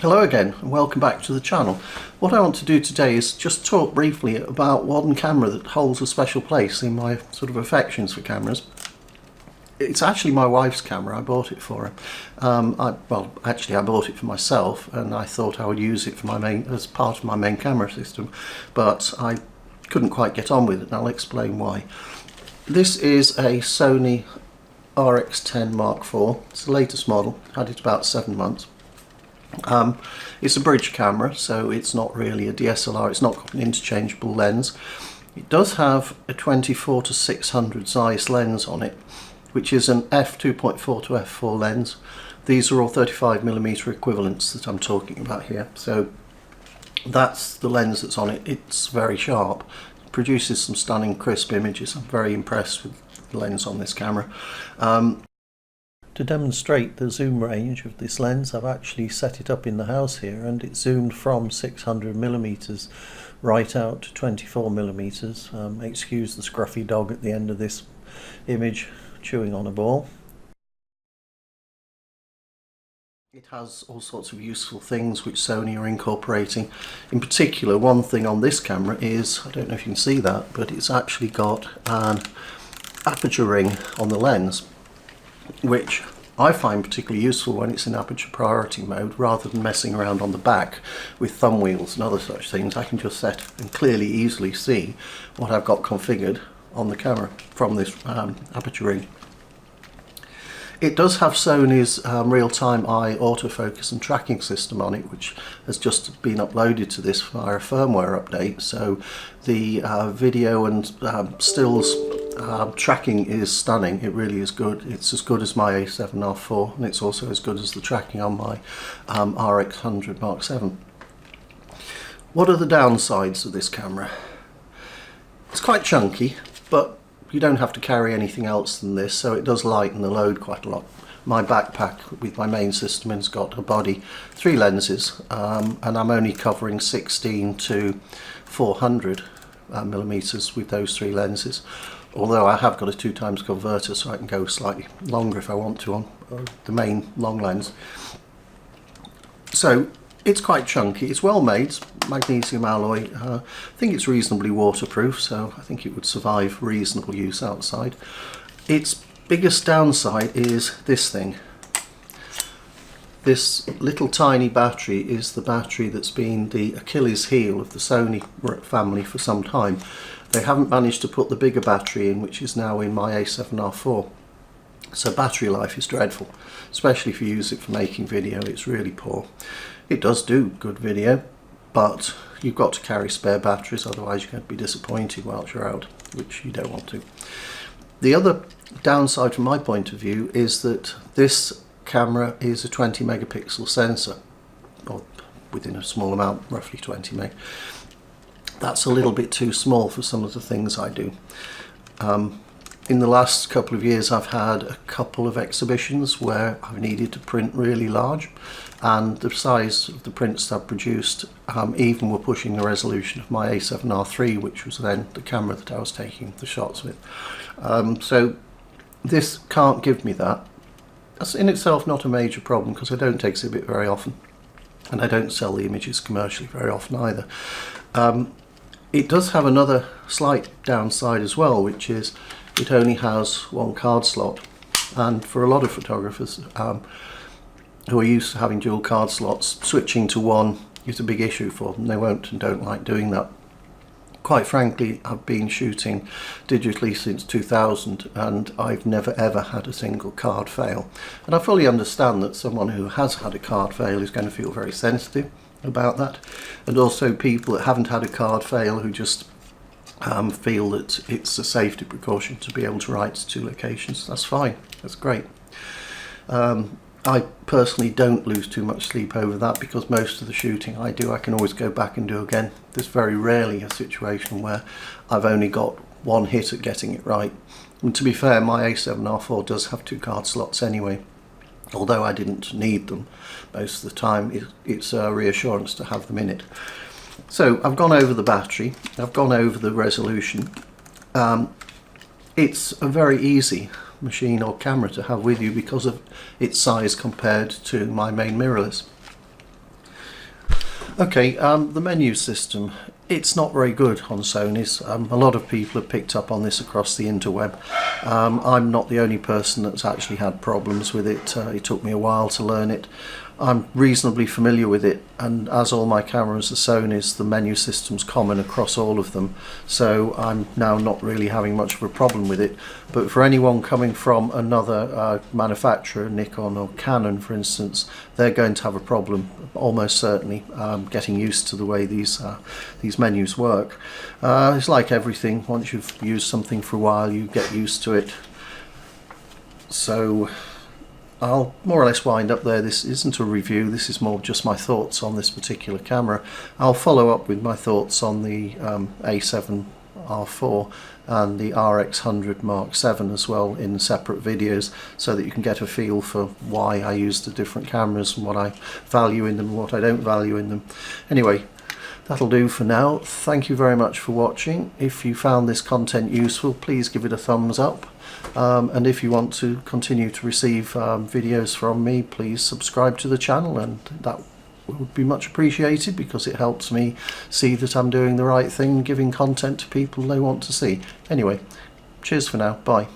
Hello again and welcome back to the channel. What I want to do today is just talk briefly about one camera that holds a special place in my sort of affections for cameras. It's actually my wife's camera. I bought it for her. I bought it for myself and I thought I would use it for as part of my main camera system, but I couldn't quite get on with it and I'll explain why. This is a Sony RX 10 Mark IV. It's the latest model. Had it about 7 months. It's a bridge camera, so it's not really a DSLR. It's not got an interchangeable lens. It does have a 24 to 600 Zeiss lens on it, which is an f2.4 to f4 lens. These are all 35mm equivalents that I'm talking about here. So that's the lens that's on it. It's very sharp. It produces some stunning crisp images. I'm very impressed with the lens on this camera. To demonstrate the zoom range of this lens, I've actually set it up in the house here, and it zoomed from 600mm right out to 24mm. Excuse the scruffy dog at the end of this image chewing on a ball. It has all sorts of useful things which Sony are incorporating. In particular, one thing on this camera is, I don't know if you can see that, but it's actually got an aperture ring on the lens, which I find particularly useful when it's in aperture priority mode. Rather than messing around on the back with thumb wheels and other such things, I can just set and clearly easily see what I've got configured on the camera from this aperture ring. It does have Sony's real-time eye autofocus and tracking system on it, which has just been uploaded to this via a firmware update, so the video and stills tracking is stunning. It really is good. It's as good as my A7R4, and it's also as good as the tracking on my RX 100 Mark VII. What are the downsides of this camera? It's quite chunky, but you don't have to carry anything else than this, so it does lighten the load quite a lot. My backpack with my main system has got a body, 3 lenses, and I'm only covering 16 to 400 millimeters with those 3 lenses. Although I have got a 2x converter, so I can go slightly longer if I want to on the main long lens. So it's quite chunky. It's well made. It's magnesium alloy. I think it's reasonably waterproof, so I think it would survive reasonable use outside. Its biggest downside is this thing. This little tiny battery is the battery that's been the Achilles heel of the Sony family for some time. They haven't managed to put the bigger battery in, which is now in my A7R4. So battery life is dreadful, especially if you use it for making video. It's really poor. It does do good video, but you've got to carry spare batteries, otherwise you're going to be disappointed whilst you're out, which you don't want to. The other downside from my point of view is that this camera is a 20 megapixel sensor, or within a small amount, roughly 20 meg. That's a little bit too small for some of the things I do. In the last couple of years I've had a couple of exhibitions where I've needed to print really large, and the size of the prints I've produced even were pushing the resolution of my A7R3, which was then the camera that I was taking the shots with. So this can't give me that. That's in itself not a major problem, because I don't exhibit very often and I don't sell the images commercially very often either. It does have another slight downside as well, which is it only has 1 card slot, and for a lot of photographers who are used to having dual card slots, switching to one is a big issue for them. They won't and don't like doing that. Quite frankly, I've been shooting digitally since 2000 and I've never ever had a single card fail. And I fully understand that someone who has had a card fail is going to feel very sensitive about that, and also people that haven't had a card fail who just feel that it's a safety precaution to be able to write to 2 locations. That's fine, that's great. I personally don't lose too much sleep over that, because most of the shooting I do I can always go back and do again. There's very rarely a situation where I've only got 1 hit at getting it right. And to be fair, my A7R4 does have 2 card slots anyway. Although I didn't need them most of the time, it's a reassurance to have them in it. So I've gone over the battery, I've gone over the resolution. It's a very easy machine or camera to have with you because of its size compared to my main mirrorless. Okay, the menu system, it's not very good on Sony's. A lot of people have picked up on this across the interweb. I'm not the only person that's actually had problems with it. It took me a while to learn it. I'm reasonably familiar with it, and as all my cameras are Sony's, the menu system's common across all of them, so I'm now not really having much of a problem with it. But for anyone coming from another manufacturer, Nikon or Canon for instance, they're going to have a problem, almost certainly, getting used to the way these menus work. It's like everything, once you've used something for a while you get used to it. So I'll more or less wind up there. This isn't a review, this is more just my thoughts on this particular camera. I'll follow up with my thoughts on the A7R4 and the RX 100 Mark 7 as well in separate videos, so that you can get a feel for why I use the different cameras and what I value in them and what I don't value in them. Anyway, that'll do for now. Thank you very much for watching. If you found this content useful, please give it a thumbs up. And if you want to continue to receive videos from me, please subscribe to the channel, and that would be much appreciated because it helps me see that I'm doing the right thing, giving content to people they want to see. Anyway, cheers for now. Bye.